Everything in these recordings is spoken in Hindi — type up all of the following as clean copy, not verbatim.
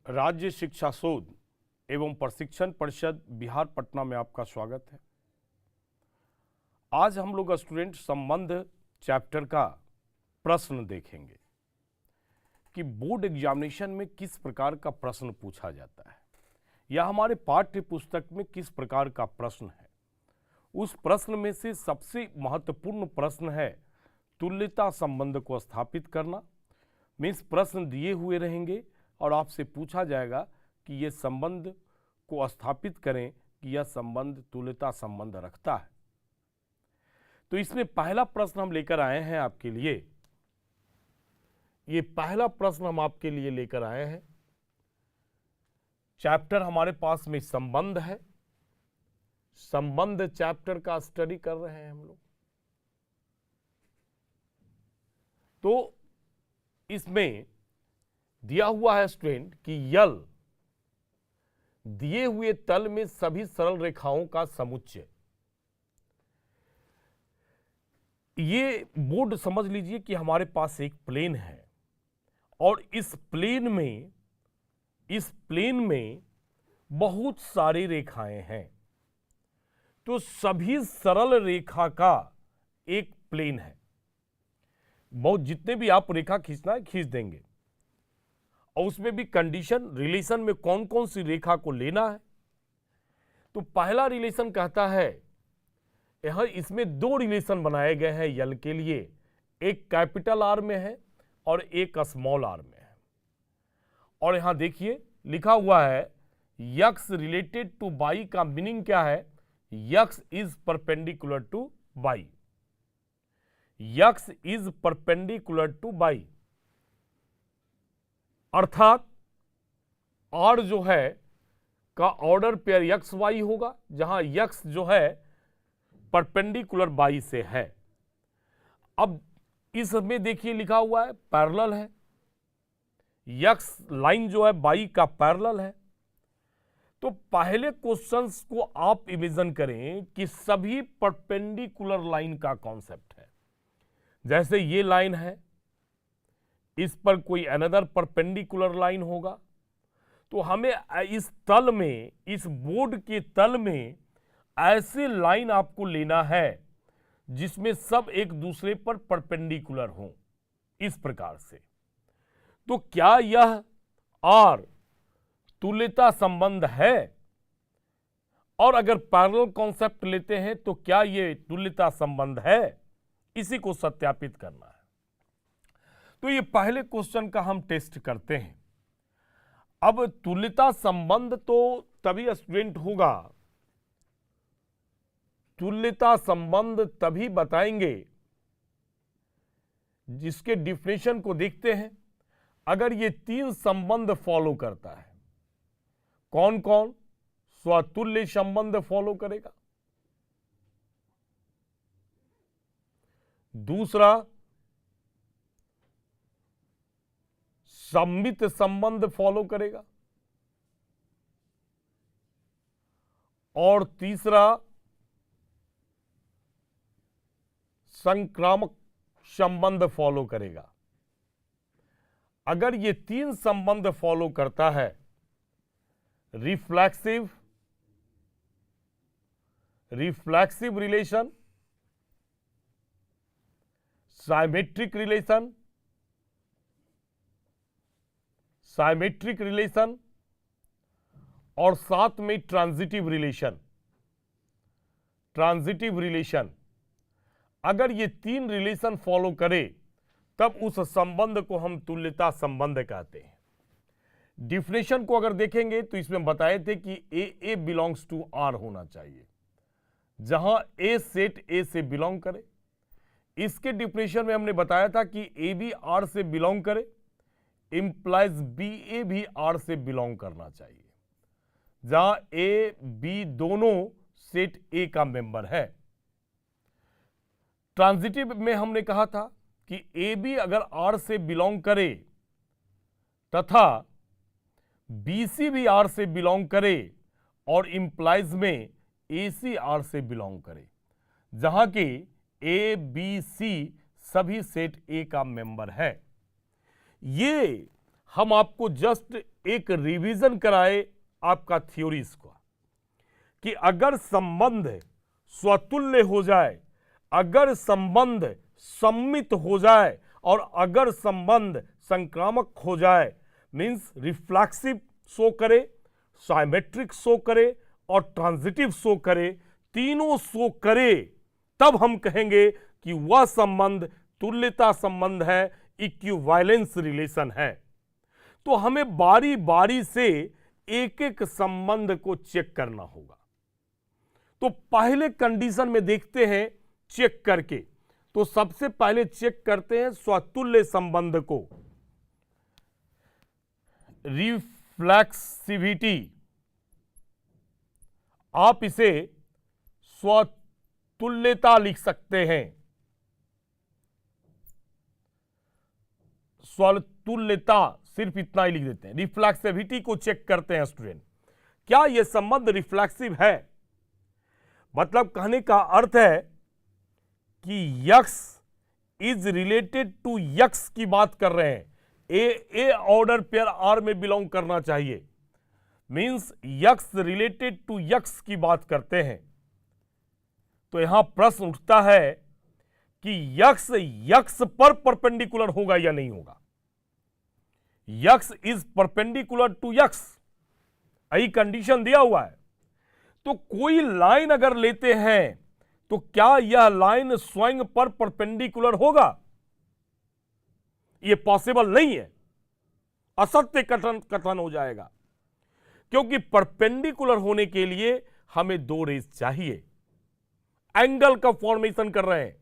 राज्य शिक्षा शोध एवं प्रशिक्षण परिषद बिहार पटना में आपका स्वागत है। आज हम लोग स्टूडेंट संबंध चैप्टर का प्रश्न देखेंगे कि बोर्ड एग्जामिनेशन में किस प्रकार का प्रश्न पूछा जाता है या हमारे पाठ्य पुस्तक में किस प्रकार का प्रश्न है। उस प्रश्न में से सबसे महत्वपूर्ण प्रश्न है तुल्यता संबंध को स्थापित करना। मीन्स प्रश्न दिए हुए रहेंगे और आपसे पूछा जाएगा कि ये संबंध को स्थापित करें कि यह संबंध तुल्यता संबंध रखता है। तो इसमें पहला प्रश्न हम लेकर आए हैं आपके लिए। ये पहला प्रश्न हम आपके लिए लेकर आए हैं। चैप्टर हमारे पास में संबंध है, संबंध चैप्टर का स्टडी कर रहे हैं हम लोग। तो इसमें दिया हुआ है स्टूडेंट कि यल दिए हुए तल में सभी सरल रेखाओं का समुच्चय। ये बोर्ड समझ लीजिए कि हमारे पास एक प्लेन है और इस प्लेन में बहुत सारी रेखाएं हैं। तो सभी सरल रेखा का एक प्लेन है। बहुत जितने भी आप रेखा खींचना है खींच देंगे और उसमें भी कंडीशन रिलेशन में कौन कौन सी रेखा को लेना है। तो पहला रिलेशन कहता है, यहां इसमें दो रिलेशन बनाए गए हैं यल के लिए, एक कैपिटल आर में है और एक स्मॉल आर में है। और यहां देखिए लिखा हुआ है यक्स रिलेटेड टू वाई का मीनिंग क्या है, x is perpendicular to y. X is perpendicular to y अर्थात आर जो है का ऑर्डर पेयर यक्स वाई होगा, जहां यक्स जो है परपेंडिकुलर वाई से है। अब इसमें देखिए लिखा हुआ है पैरेलल है, यक्स लाइन जो है वाई का पैरेलल है। तो पहले क्वेश्चंस को आप इमेजिन करें कि सभी परपेंडिकुलर लाइन का कॉन्सेप्ट है। जैसे ये लाइन है, इस पर कोई अनदर परपेंडिकुलर लाइन होगा। तो हमें इस तल में, इस बोर्ड के तल में ऐसे लाइन आपको लेना है जिसमें सब एक दूसरे पर परपेंडिकुलर हो, इस प्रकार से। तो क्या यह आर तुल्यता संबंध है? और अगर पैरेलल कॉन्सेप्ट लेते हैं तो क्या यह तुल्यता संबंध है? इसी को सत्यापित करना है। तो ये पहले क्वेश्चन का हम टेस्ट करते हैं। अब तुल्यता संबंध तो तभी स्टूडेंट होगा, तुल्यता संबंध तभी बताएंगे जिसके डिफिनेशन को देखते हैं। अगर ये तीन संबंध फॉलो करता है, कौन कौन? स्वतुल्य संबंध फॉलो करेगा, दूसरा सममित संबंध फॉलो करेगा और तीसरा संक्रामक संबंध फॉलो करेगा। अगर ये तीन संबंध फॉलो करता है, रिफ्लेक्सिव रिलेशन, साइमेट्रिक रिलेशन और साथ में ट्रांजिटिव रिलेशन, अगर ये तीन रिलेशन फॉलो करे तब उस संबंध को हम तुल्यता संबंध कहते हैं। डिफिनेशन को अगर देखेंगे तो इसमें बताए थे कि ए बिलोंग्स टू आर होना चाहिए, जहां ए सेट ए से बिलोंग करे। इसके डिफिनेशन में हमने बताया था कि ए भी आर से बिलोंग करे, इंप्लाइज बी ए भी आर से बिलोंग करना चाहिए, जहां ए बी दोनों सेट ए का मेंबर है। ट्रांजिटिव में हमने कहा था कि ए बी अगर आर से बिलोंग करे तथा बी सी भी आर से बिलोंग करे और इंप्लाइज में ए सी आर से बिलोंग करे, जहां के ए बी सी सभी सेट ए का मेंबर है। ये हम आपको जस्ट एक रिवीजन कराए आपका थ्योरीज का, कि अगर संबंध स्वतुल्य हो जाए, अगर संबंध सम्मित हो जाए और अगर संबंध संक्रामक हो जाए, मीन्स रिफ्लेक्सिव शो करे, साइमेट्रिक शो करे और ट्रांजिटिव शो करे, तीनों शो करे, तब हम कहेंगे कि वह संबंध तुल्यता संबंध है, इक्विवेलेंस रिलेशन है। तो हमें बारी बारी से एक एक संबंध को चेक करना होगा। तो पहले कंडीशन में देखते हैं चेक करके। तो सबसे पहले चेक करते हैं स्वतुल्य संबंध को। रिफ्लेक्सिविटी, आप इसे स्वतुल्यता लिख सकते हैं। स्वतुल्यता सिर्फ इतना ही लिख देते हैं। रिफ्लेक्सिविटी को चेक करते हैं स्टूडेंट, क्या यह संबंध रिफ्लेक्सिव है? मतलब कहने का अर्थ है कि x is related to x की बात कर रहे हैं। ए ऑर्डर पेयर आर में बिलोंग करना चाहिए, means x related to x की बात करते हैं। तो यहां प्रश्न उठता है कि यक्स यक्स पर परपेंडिकुलर होगा या नहीं होगा। X is perpendicular to x, यही कंडीशन दिया हुआ है। तो कोई लाइन अगर लेते हैं तो क्या यह लाइन स्वयं पर परपेंडिकुलर होगा? यह पॉसिबल नहीं है, असत्य कथन हो जाएगा। क्योंकि परपेंडिकुलर होने के लिए हमें दो रेस चाहिए। एंगल का फॉर्मेशन कर रहे हैं,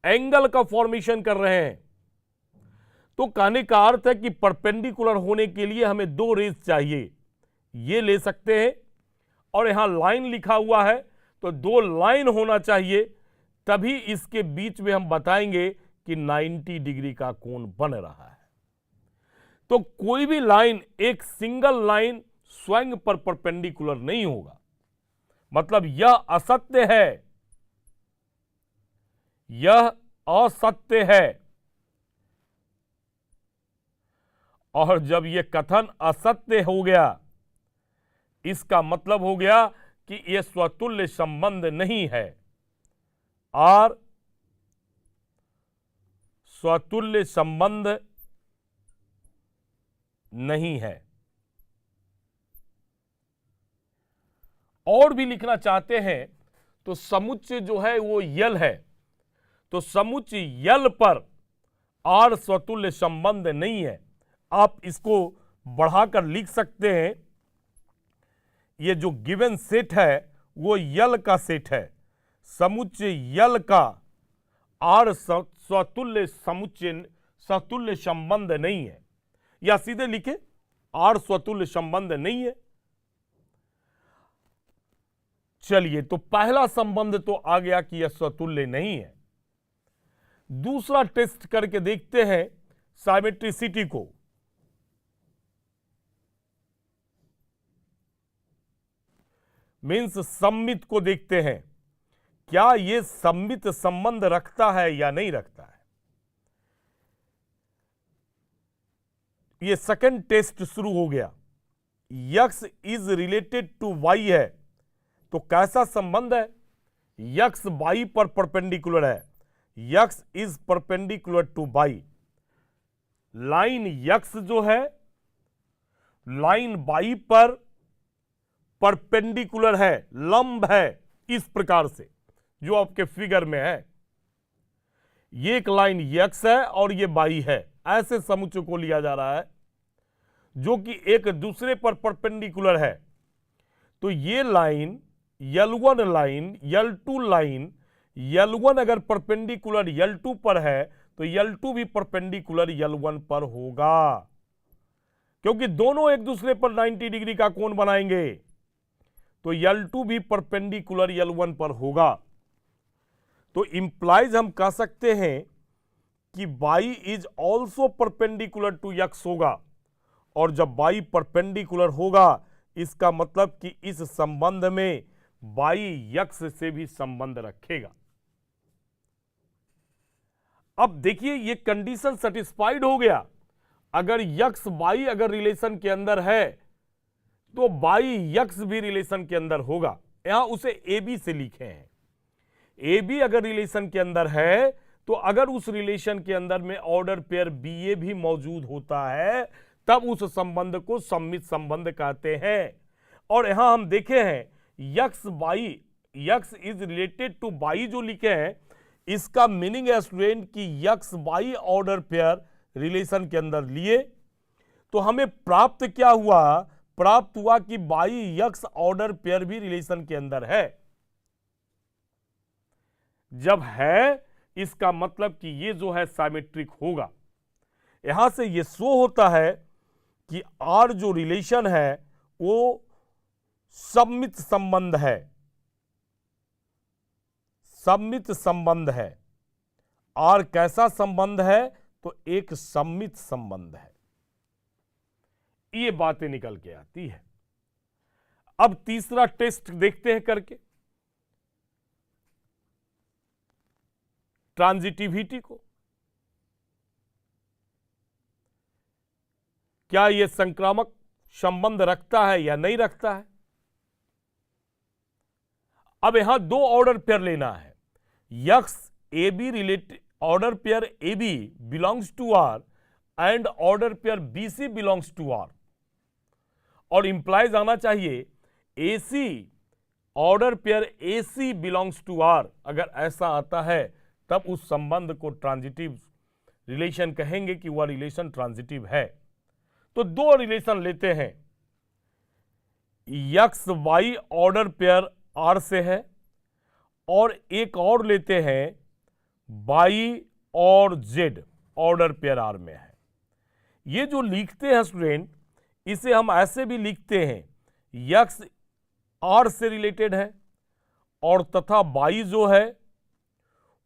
एंगल का फॉर्मेशन कर रहे हैं। तो कहने का अर्थ है कि परपेंडिकुलर होने के लिए हमें दो रेस चाहिए। ये ले सकते हैं, और यहां लाइन लिखा हुआ है तो दो लाइन होना चाहिए, तभी इसके बीच में हम बताएंगे कि 90 डिग्री का कोण बन रहा है। तो कोई भी लाइन, एक सिंगल लाइन स्वयं पर परपेंडिकुलर नहीं होगा, मतलब यह असत्य है, यह असत्य है। और जब यह कथन असत्य हो गया, इसका मतलब हो गया कि यह स्वतुल्य संबंध नहीं है। और स्वतुल्य संबंध नहीं है। और भी लिखना चाहते हैं तो समुच्चय जो है वो यल है, तो समुच्चय यल पर आर स्वतुल्य संबंध नहीं है। आप इसको बढ़ाकर लिख सकते हैं, ये जो गिवन सेट है वो यल का सेट है। समुच्चय यल का आर स्वतुल्य समुच्चय स्वतुल्य संबंध नहीं है, या सीधे लिखे आर स्वतुल्य संबंध नहीं है। चलिए, तो पहला संबंध तो आ गया कि यह स्वतुल्य नहीं है। दूसरा टेस्ट करके देखते हैं साइमेट्रिसिटी को। मीन्स सम्मित को देखते हैं, क्या यह सम्मित संबंध रखता है या नहीं रखता है। यह सेकंड टेस्ट शुरू हो गया। X is related to y है, तो कैसा संबंध है? यक्स वाई पर परपेंडिकुलर है, x is perpendicular to y. Line x जो है लाइन वाई पर परपेंडिकुलर है, लंब है, इस प्रकार से जो आपके फिगर में है। ये एक लाइन यक्स है और ये वाई है, ऐसे समुच्चय को लिया जा रहा है जो कि एक दूसरे पर परपेंडिकुलर है। तो ये line L1 line, L2 line, L1 अगर परपेंडिकुलर L2 पर है तो L2 भी परपेंडिकुलर L1 पर होगा, क्योंकि दोनों एक दूसरे पर 90 डिग्री का कोण बनाएंगे। तो L2 भी परपेंडिकुलर L1 पर होगा। तो इंप्लाइज हम कह सकते हैं कि y is also perpendicular to x होगा, और जब y परपेंडिकुलर होगा इसका मतलब कि इस संबंध में y x से भी संबंध रखेगा। अब देखिए ये कंडीशन सेटिस्फाइड हो गया। अगर यक्स वाई अगर रिलेशन के अंदर है तो वाई यक्स भी रिलेशन के अंदर होगा। यहां उसे ए बी से लिखे हैं। ए बी अगर रिलेशन के अंदर है तो अगर उस रिलेशन के अंदर में ऑर्डर पेयर बी ए भी मौजूद होता है तब उस संबंध को सम्मित संबंध कहते हैं। और यहां हम देखे हैं x y, x is related to y जो लिखे हैं, इसका मीनिंग है स्टूडेंट कि x y order pair relation के अंदर लिए तो हमें प्राप्त क्या हुआ, प्राप्त हुआ कि वाई यक्स ऑर्डर पेयर भी रिलेशन के अंदर है। जब है इसका मतलब कि ये जो है सिमेट्रिक होगा। यहां से ये शो होता है कि आर जो रिलेशन है वो सम्मित संबंध है, सम्मित संबंध है। आर कैसा संबंध है, तो एक सम्मित संबंध है। ये बातें निकल के आती है। अब तीसरा टेस्ट देखते हैं करके, ट्रांजिटिविटी को। क्या यह संक्रामक संबंध रखता है या नहीं रखता है। अब यहां दो ऑर्डर पेयर लेना है। X a b related order pair a b belongs to R and order pair b c belongs to R, और इंप्लाइज आना चाहिए a c order pair a c belongs to R. अगर ऐसा आता है तब उस संबंध को ट्रांजिटिव रिलेशन कहेंगे कि वह रिलेशन ट्रांजिटिव है। तो दो रिलेशन लेते हैं, x y order pair R से है और एक और लेते हैं वाई और जेड ऑर्डर पेयर आर में है। ये जो लिखते हैं स्टूडेंट, इसे हम ऐसे भी लिखते हैं यक्स आर से रिलेटेड है और तथा वाई जो है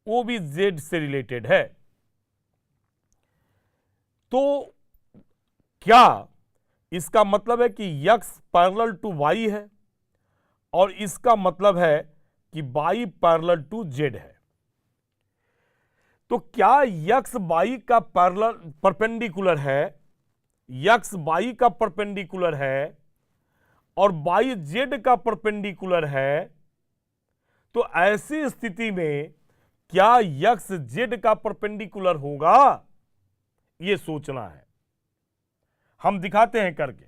वो भी जेड से रिलेटेड है। तो क्या इसका मतलब है कि यक्स पैरेलल टू वाई है और इसका मतलब है कि वाई पैरेलल टू जेड है। तो क्या यक्स वाई का पैरेलल परपेंडिकुलर है, यक्स वाई का परपेंडिकुलर है और वाई जेड का परपेंडिकुलर है। तो ऐसी स्थिति में क्या यक्स जेड का परपेंडिकुलर होगा, यह सोचना है। हम दिखाते हैं करके।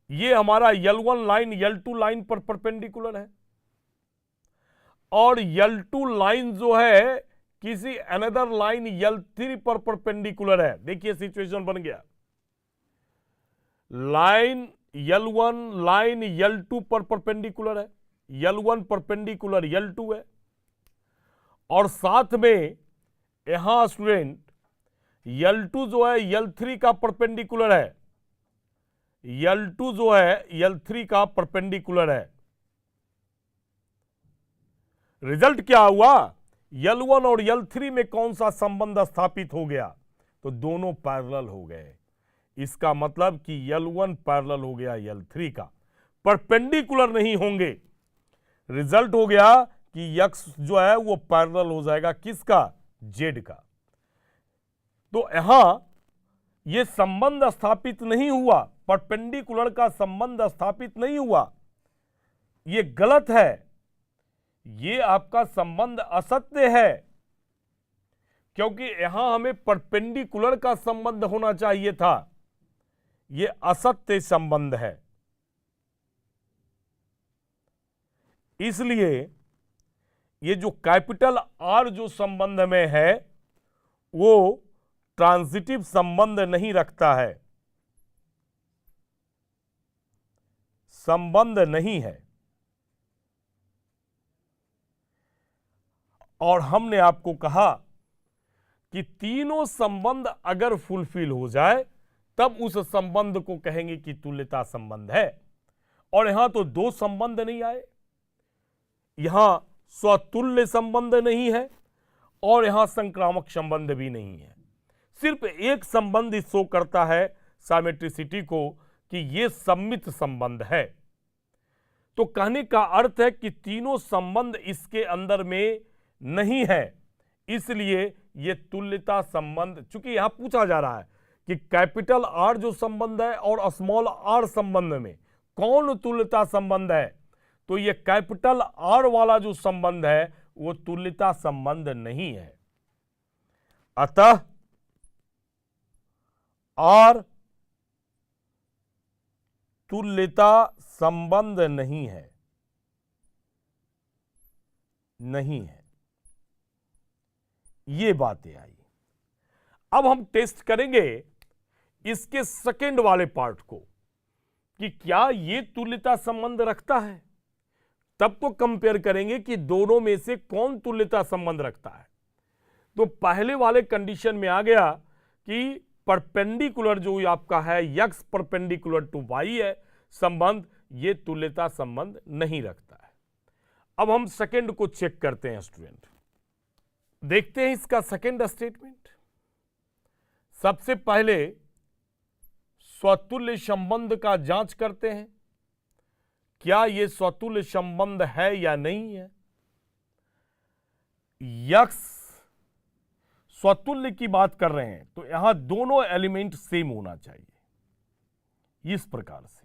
ये हमारा L1 लाइन L2 लाइन पर परपेंडिकुलर है और L2 लाइन जो है किसी अनदर लाइन L3 पर परपेंडिकुलर है। देखिए सिचुएशन बन गया, लाइन L1 लाइन L2 पर परपेंडिकुलर है, L1 परपेंडिकुलर L2 है और साथ में यहां स्टूडेंट L2 जो है L3 का परपेंडिकुलर है, L2 जो है L3 का परपेंडिकुलर है। रिजल्ट क्या हुआ, L1 और L3 में कौन सा संबंध स्थापित हो गया, तो दोनों पैरेलल हो गए। इसका मतलब कि L1 पैरेलल हो गया L3 का, परपेंडिकुलर नहीं होंगे। रिजल्ट हो गया कि यक्स जो है वो पैरेलल हो जाएगा किसका, जेड का। तो यहां यह संबंध स्थापित नहीं हुआ, परपेंडिकुलर का संबंध स्थापित नहीं हुआ, यह गलत है, यह आपका संबंध असत्य है, क्योंकि यहां हमें परपेंडिकुलर का संबंध होना चाहिए था। यह असत्य संबंध है। इसलिए ये जो कैपिटल आर जो संबंध में है वो ट्रांजिटिव संबंध नहीं रखता है, संबंध नहीं है। और हमने आपको कहा कि तीनों संबंध अगर फुलफिल हो जाए तब उस संबंध को कहेंगे कि तुल्यता संबंध है। और यहां तो दो संबंध नहीं आए, यहां स्वतुल्य संबंध नहीं है और यहां संक्रामक संबंध भी नहीं है। सिर्फ एक संबंध शो करता है सिमेट्रिसिटी को कि यह सम्मित संबंध है। तो कहने का अर्थ है कि तीनों संबंध इसके अंदर में नहीं है, इसलिए यह तुल्यता संबंध, चूंकि यहां पूछा जा रहा है कि कैपिटल आर जो संबंध है और स्मॉल आर संबंध में कौन तुल्यता संबंध है, तो ये कैपिटल आर वाला जो संबंध है वो तुल्यता संबंध नहीं है। अतः आर तुल्यता संबंध नहीं है, नहीं है। ये बातें आई। अब हम टेस्ट करेंगे इसके सेकंड वाले पार्ट को कि क्या ये तुल्यता संबंध रखता है। तब तो कंपेयर करेंगे कि दोनों में से कौन तुल्यता संबंध रखता है। तो पहले वाले कंडीशन में आ गया कि परपेंडिकुलर जो आपका है x परपेंडिकुलर टू y है संबंध, ये तुल्यता संबंध नहीं रखता है। अब हम सेकंड को चेक करते हैं स्टूडेंट। देखते हैं इसका सेकंड स्टेटमेंट। सबसे पहले स्वतुल्य संबंध का जांच करते हैं, क्या यह स्वतुल्य संबंध है या नहीं है। x स्वतुल्य की बात कर रहे हैं तो यहां दोनों एलिमेंट सेम होना चाहिए। इस प्रकार से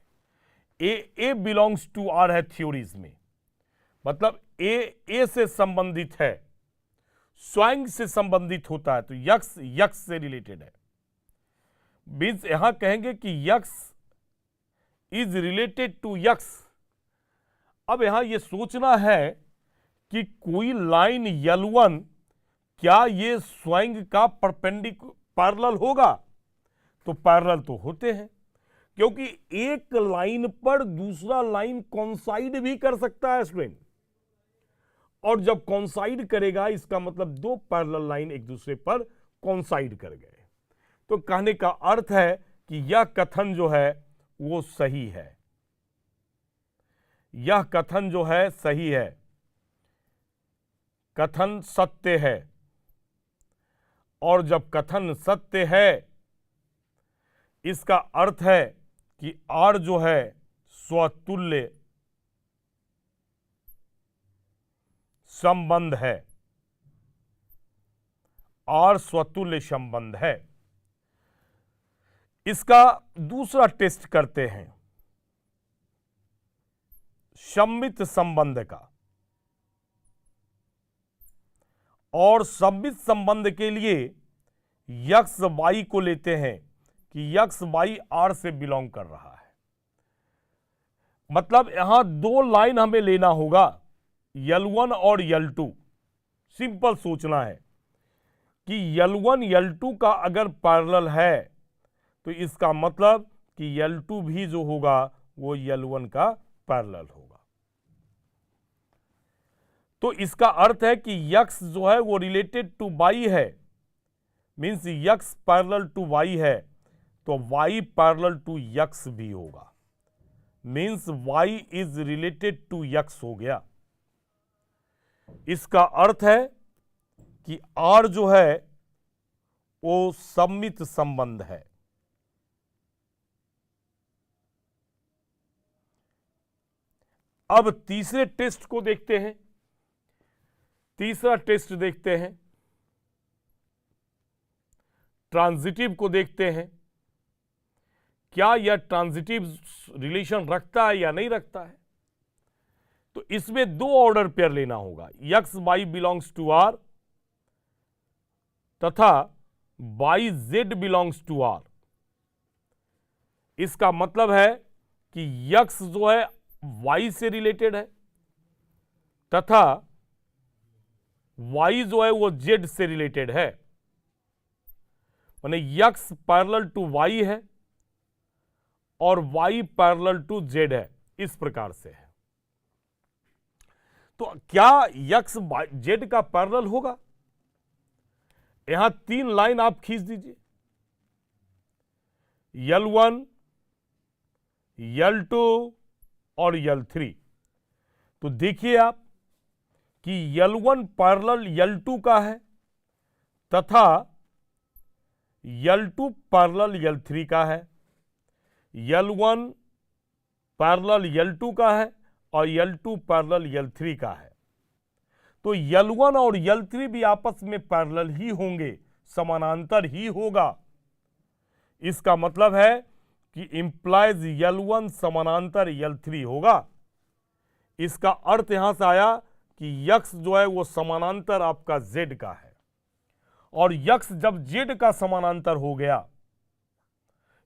ए बिलोंग्स टू आर है थ्योरीज में, मतलब ए से संबंधित है, स्वयं से संबंधित होता है, तो यक्स से रिलेटेड है। मीन्स यहां कहेंगे कि x is related to x. अब यहां यह सोचना है कि कोई लाइन L1 क्या ये स्वयं का पैरेलल होगा, तो पैरेलल तो होते हैं, क्योंकि एक लाइन पर दूसरा लाइन कोइंसाइड भी कर सकता है स्टूडेंट, और जब कोइंसाइड करेगा इसका मतलब दो पैरेलल लाइन एक दूसरे पर कोइंसाइड कर गए। तो कहने का अर्थ है कि यह कथन जो है वो सही है, यह कथन जो है सही है, कथन सत्य है। और जब कथन सत्य है इसका अर्थ है कि R जो है स्वतुल्य संबंध है, R स्वतुल्य संबंध है। इसका दूसरा टेस्ट करते हैं सममित संबंध का। और सममित संबंध के लिए यक्स वाई को लेते हैं कि यक्स वाई आर से बिलोंग कर रहा है। मतलब यहां दो लाइन हमें लेना होगा, L1 और L2। सिंपल सोचना है कि L1 L2 का अगर पैरेलल है तो इसका मतलब कि L2 भी जो होगा वो L1 का पैरेलल होगा। तो इसका अर्थ है कि यक्स जो है वो रिलेटेड टू वाई है, means x parallel to y है, तो वाई पैरेलल टू यक्स भी होगा, means y is related to x हो गया। इसका अर्थ है कि आर जो है वो सममित संबंध है। अब तीसरे टेस्ट को देखते हैं। तीसरा टेस्ट देखते हैं, ट्रांजिटिव को देखते हैं, क्या यह ट्रांजिटिव रिलेशन रखता है या नहीं रखता है। तो इसमें दो ऑर्डर पेयर लेना होगा, x y belongs to R तथा y z belongs to R. इसका मतलब है कि एक्स जो है वाई से रिलेटेड है तथा y जो है वो z से रिलेटेड है, माने x पैरेलल टू y है और y पैरेलल टू z है। इस प्रकार से है। तो क्या x z का पैरेलल होगा। यहां तीन लाइन आप खींच दीजिए, L1, L2 और L3। तो देखिए आप कि L1 पैरेलल L2 का है तथा L2 पैरेलल L3 का है, L1 पैरेलल L2 का है और L2 पैरेलल L3 का है। तो L1 और L3 भी आपस में पैरेलल ही होंगे, समानांतर ही होगा। इसका मतलब है कि इंप्लाइज L1 समानांतर L3 होगा। इसका अर्थ यहां से आया कि यक्स जो है वो समानांतर आपका Z का है, और यक्स जब Z का समानांतर हो गया,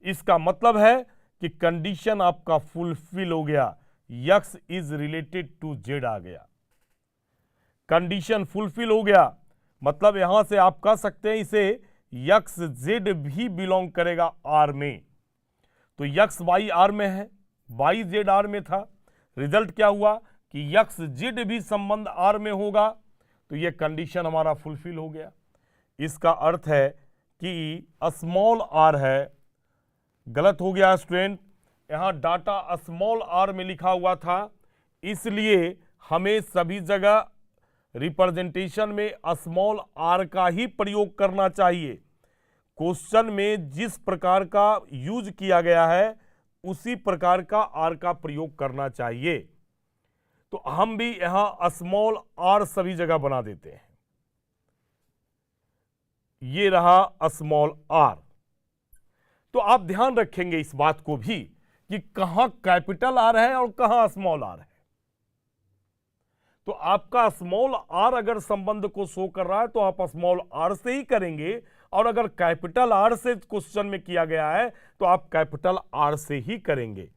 इसका मतलब है कि कंडीशन आपका फुलफिल हो गया, x is related to Z आ गया, कंडीशन फुलफिल हो गया। मतलब यहां से आप कह सकते हैं इसे यक्स Z भी बिलोंग करेगा R में। तो यक्स वाई R में है, वाई Z R में था, रिजल्ट क्या हुआ कि यक्स Z भी संबंध R में होगा, तो यह कंडीशन हमारा फुलफिल हो गया। इसका अर्थ है कि स्मॉल r है, गलत हो गया स्टूडेंट, यहां डाटा स्मॉल r में लिखा हुआ था, इसलिए हमें सभी जगह रिप्रेजेंटेशन में स्मॉल r का ही प्रयोग करना चाहिए। क्वेश्चन में जिस प्रकार का यूज किया गया है उसी प्रकार का r का प्रयोग करना चाहिए। तो हम भी यहां स्मॉल r सभी जगह बना देते हैं। ये रहा स्मॉल r। तो आप ध्यान रखेंगे इस बात को भी कि कहां कैपिटल R है और कहां स्मॉल r है। तो आपका स्मॉल r अगर संबंध को शो कर रहा है तो आप स्मॉल r से ही करेंगे, और अगर कैपिटल R से क्वेश्चन में किया गया है तो आप कैपिटल R से ही करेंगे।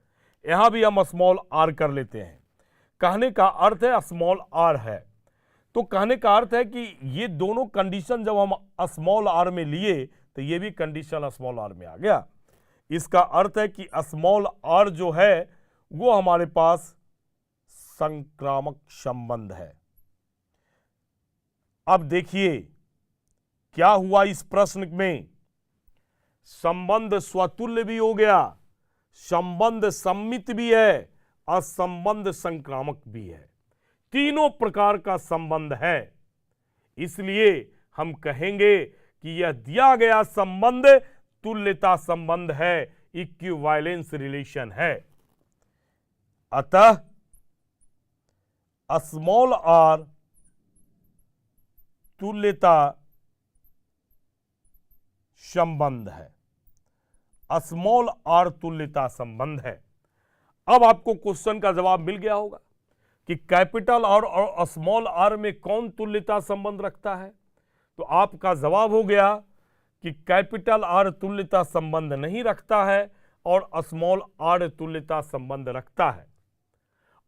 यहां भी हम स्मॉल r कर लेते हैं। कहने का अर्थ है स्मॉल r है, तो कहने का अर्थ है कि ये दोनों कंडीशन जब हम स्मॉल r में लिए तो ये भी कंडीशन स्मॉल r में आ गया। इसका अर्थ है कि स्मॉल r जो है वो हमारे पास संक्रामक संबंध है। अब देखिए क्या हुआ इस प्रश्न में, संबंध स्वतुल्य भी हो गया, संबंध सम्मित भी है और संबंध संक्रामक भी है, तीनों प्रकार का संबंध है। इसलिए हम कहेंगे कि यह दिया गया संबंध तुल्यता संबंध है, इक्विवेलेंस रिलेशन है। अतः स्मॉल r तुल्यता संबंध है, स्मॉल r तुल्यता संबंध है। अब आपको क्वेश्चन का जवाब मिल गया होगा कि कैपिटल R और स्मॉल r में कौन तुल्यता संबंध रखता है। तो आपका जवाब हो गया कि कैपिटल R तुल्यता संबंध नहीं रखता है और स्मॉल r तुल्यता संबंध रखता है।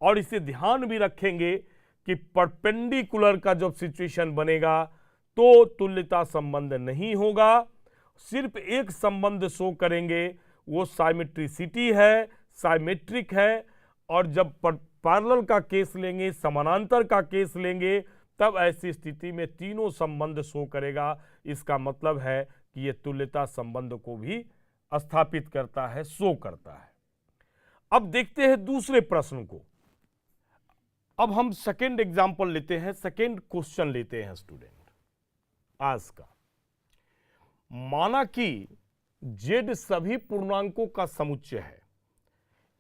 और इसे ध्यान भी रखेंगे कि परपेंडिकुलर का जब सिचुएशन बनेगा तो तुल्यता संबंध नहीं होगा, सिर्फ एक संबंध शो करेंगे, वो साइमेट्रिसिटी है, साइमेट्रिक है। और जब पैरेलल का केस लेंगे, समानांतर का केस लेंगे, तब ऐसी स्थिति में तीनों संबंध शो करेगा। इसका मतलब है कि यह तुल्यता संबंध को भी स्थापित करता है, शो करता है। अब देखते हैं दूसरे प्रश्न को। अब हम सेकेंड एग्जाम्पल लेते हैं, सेकेंड क्वेश्चन लेते हैं स्टूडेंट आज का। माना कि z सभी पूर्णांकों का समुच्चय है।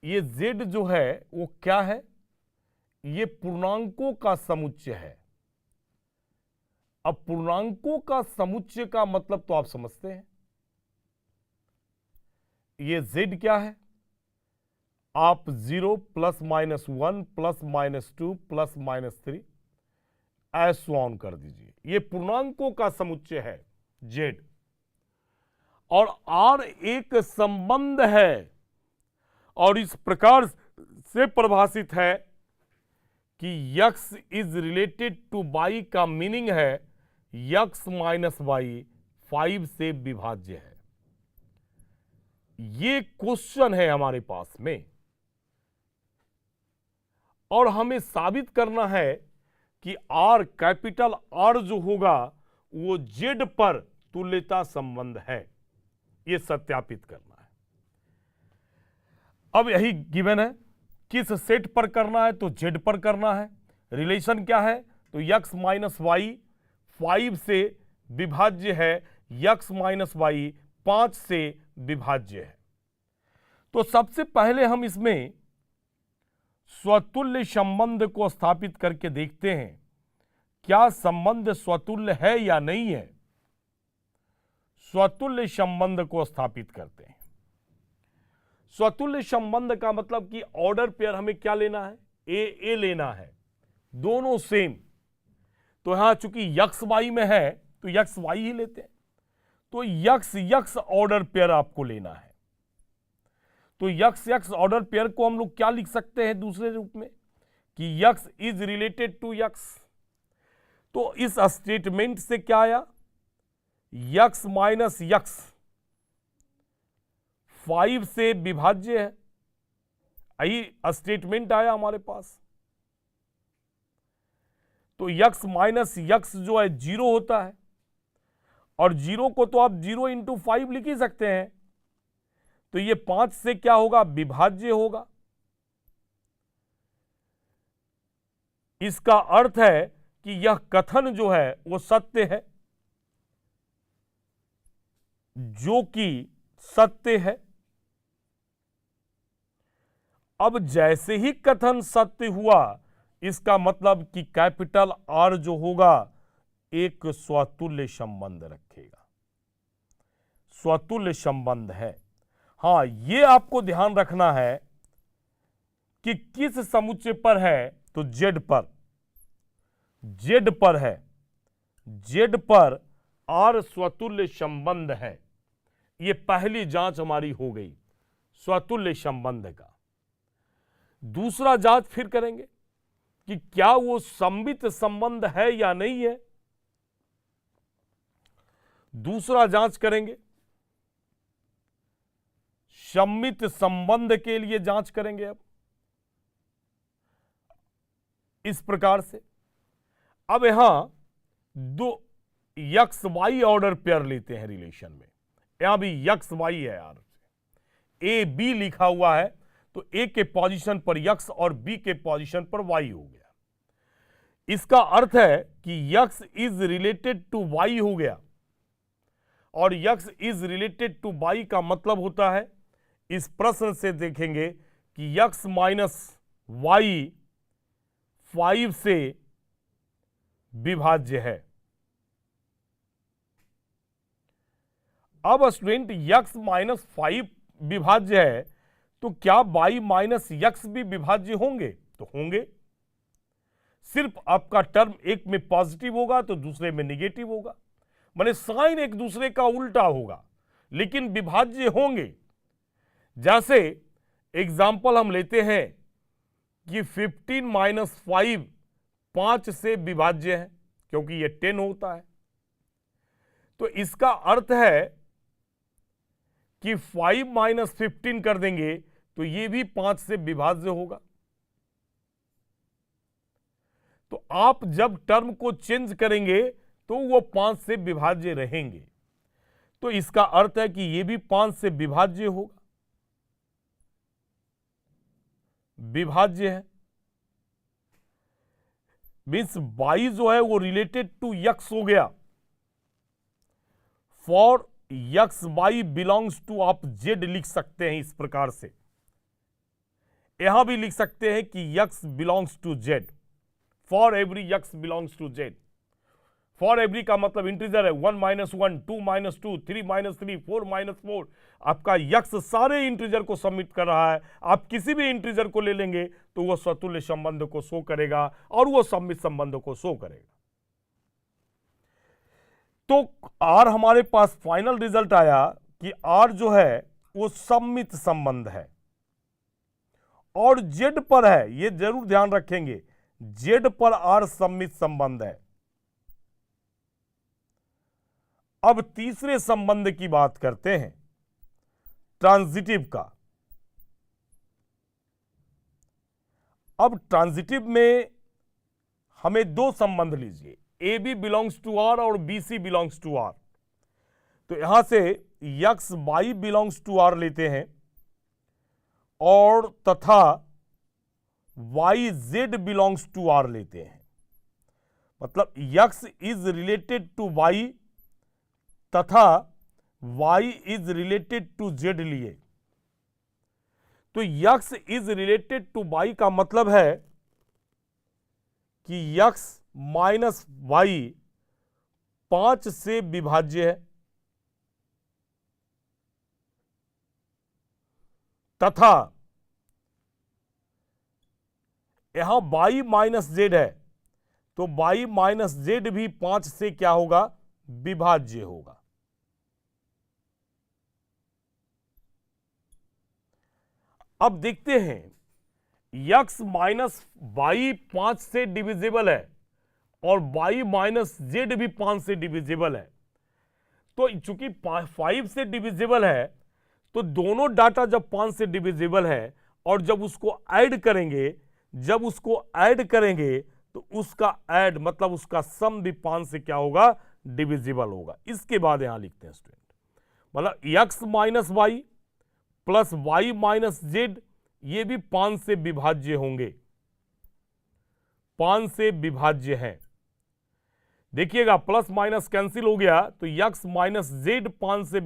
ये z जो है वो क्या है, ये पूर्णांकों का समुच्चय है। अब पूर्णांकों का समुच्चय का मतलब तो आप समझते हैं, ये z क्या है, आप 0 plus minus 1 plus minus 2 plus minus 3 ऐसे ऑन कर दीजिए। ये पूर्णांकों का समुच्चय है z, और r एक संबंध है, और इस प्रकार से परिभाषित है कि x is related to y का मीनिंग है x माइनस वाई 5 से विभाज्य है। ये क्वेश्चन है हमारे पास में, और हमें साबित करना है कि r कैपिटल R जो होगा वो z पर तुल्यता संबंध है। ये सत्यापित करना है। अब यही गिवन है, किस सेट पर करना है तो z पर करना है। रिलेशन क्या है तो x माइनस वाई 5 से विभाज्य है, x माइनस वाई 5 से विभाज्य है। तो सबसे पहले हम इसमें स्वतुल्य संबंध को स्थापित करके देखते हैं क्या संबंध स्वतुल्य है या नहीं है। स्वतुल्य संबंध को स्थापित करते हैं। स्वतुल्य संबंध का मतलब कि ऑर्डर पेयर हमें क्या लेना है, ए लेना है, दोनों सेम। तो यहां चूंकि यक्स वाई में है तो यक्स वाई ही लेते हैं, तो यक्स यक्स ऑर्डर पेयर आपको लेना है। तो यक्स यक्स ऑर्डर पेयर को हम लोग क्या लिख सकते हैं दूसरे रूप में कि x is related to x. तो इस स्टेटमेंट से क्या आया, यक्स माइनस यक्स 5 से विभाज्य है, यही स्टेटमेंट आया हमारे पास। तो यक्स माइनस यक्स जो है 0 होता है, और 0 को तो आप 0 इंटू 5 लिख ही सकते हैं। तो ये 5 से क्या होगा, विभाज्य होगा। इसका अर्थ है कि यह कथन जो है वो सत्य है, जो कि सत्य है। अब जैसे ही कथन सत्य हुआ, इसका मतलब कि कैपिटल आर जो होगा एक स्वतुल्य संबंध रखेगा, स्वतुल्य संबंध है। हां, यह आपको ध्यान रखना है कि किस समुच्चय पर है, तो जेड पर, जेड पर है, जेड पर आर स्वतुल्य संबंध है। यह पहली जांच हमारी हो गई स्वतुल्य संबंध का। दूसरा जांच फिर करेंगे कि क्या वो सममित संबंध है या नहीं है। दूसरा जांच करेंगे, सममित संबंध के लिए जांच करेंगे। अब इस प्रकार से, अब यहां दो यक्स वाई ऑर्डर पेयर लेते हैं रिलेशन में। यहां भी यक्स वाई है यार, ए बी लिखा हुआ है, तो ए के पोजीशन पर यक्स और बी के पोजीशन पर वाई हो गया। इसका अर्थ है कि x is related to y हो गया, और x is related to y का मतलब होता है, इस प्रश्न से देखेंगे कि यक्स माइनस वाई 5 से विभाज्य है। अब स्टूडेंट यक्स माइनस 5 विभाज्य है, तो क्या वाई माइनस यक्स भी विभाज्य होंगे? तो होंगे, सिर्फ आपका टर्म एक में पॉजिटिव होगा तो दूसरे में निगेटिव होगा, माने साइन एक दूसरे का उल्टा होगा, लेकिन विभाज्य होंगे। जैसे एग्जाम्पल हम लेते हैं कि 15 माइनस 5 5 से विभाज्य है, क्योंकि ये 10 होता है। तो इसका अर्थ है कि 5 माइनस 15 कर देंगे तो ये भी 5 से विभाज्य होगा। तो आप जब टर्म को चेंज करेंगे तो वो 5 से विभाज्य रहेंगे। तो इसका अर्थ है कि ये भी 5 से विभाज्य होगा, विभाज्य है। मीन्स वाई जो है वो रिलेटेड टू यक्स हो गया। For x y belongs to, आप जेड लिख सकते हैं इस प्रकार से। यहां भी लिख सकते हैं कि x belongs to z, for every x belongs to z. For every का मतलब इंटीजर है, 1 माइनस 1, 2 माइनस 2, 3 माइनस 3, 4 माइनस 4। आपका यक्स सारे इंटीजर को सबमिट कर रहा है। आप किसी भी इंटीजर को ले लेंगे तो वह स्वतुल्य संबंध को शो करेगा और वह सममित संबंध को शो करेगा। तो आर हमारे पास फाइनल रिजल्ट आया कि आर जो है वो सममित संबंध है, और जेड पर है, ये जरूर ध्यान रखेंगे, जेड पर आर सममित संबंध है। अब तीसरे संबंध की बात करते हैं, ट्रांजिटिव का। अब ट्रांजिटिव में हमें दो संबंध लीजिए, a b belongs to R और b c belongs to R. तो यहां से x y belongs to R लेते हैं, और तथा y z belongs to R लेते हैं। मतलब x is related to y तथा y is related to z लिए। तो x is related to y का मतलब है कि x माइनस वाई 5 से विभाज्य है, तथा यहां y माइनस जेड है, तो y माइनस जेड भी 5 से क्या होगा, विभाज्य होगा। अब देखते हैं x माइनस वाई 5 से डिविजिबल है और y माइनस जेड भी 5 से डिविजिबल है। तो चूंकि 5 से डिविजिबल है तो दोनों डाटा जब 5 से डिविजिबल है और जब उसको ऐड करेंगे तो उसका ऐड मतलब उसका सम भी 5 से क्या होगा, डिविजिबल होगा। इसके बाद यहां लिखते हैं स्टूडेंट, मतलब x minus y plus y minus z ये भी 5 से विभाज्य होंगे, 5 से विभाज्य हैं। देखिएगा प्लस माइनस कैंसिल हो गया तो x माइनस जेड 5 से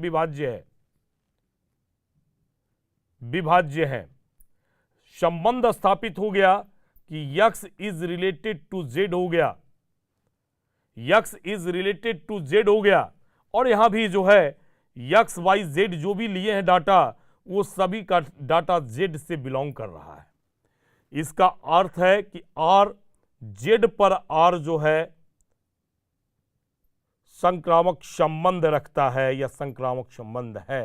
विभाज्य है। संबंध स्थापित हो गया कि x is related to z हो गया, x is related to z हो गया। और यहां भी जो है x y z जो भी लिए हैं डाटा, वो सभी का डाटा z से बिलोंग कर रहा है। इसका अर्थ है कि r z पर r जो है संक्रामक संबंध रखता है या संक्रामक संबंध है।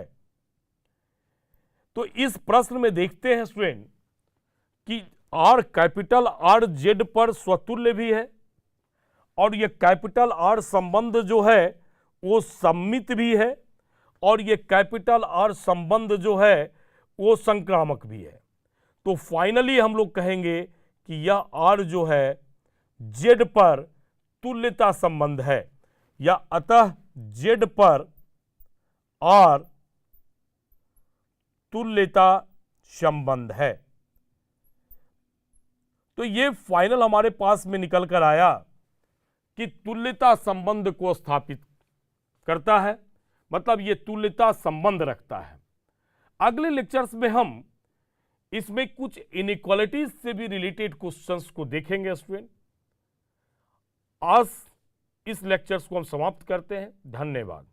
तो इस प्रश्न में देखते हैं स्टूडेंट कि r कैपिटल R z पर स्वतुल्य भी है और ये कैपिटल R संबंध जो है वो सममित भी है और ये कैपिटल R संबंध जो है वो संक्रामक भी है। तो फाइनली हम लोग कहेंगे कि यह R जो है Z पर तुल्यता संबंध है या अतः Z पर R तुल्यता संबंध है। तो ये फाइनल हमारे पास में निकल कर आया कि तुल्यता संबंध को स्थापित करता है, मतलब ये तुल्यता संबंध रखता है। अगले लेक्चर्स में हम इसमें कुछ इनइक्वालिटीज से भी रिलेटेड क्वेश्चंस को देखेंगे स्टूडेंट। आज इस लेक्चर्स को हम समाप्त करते हैं। धन्यवाद।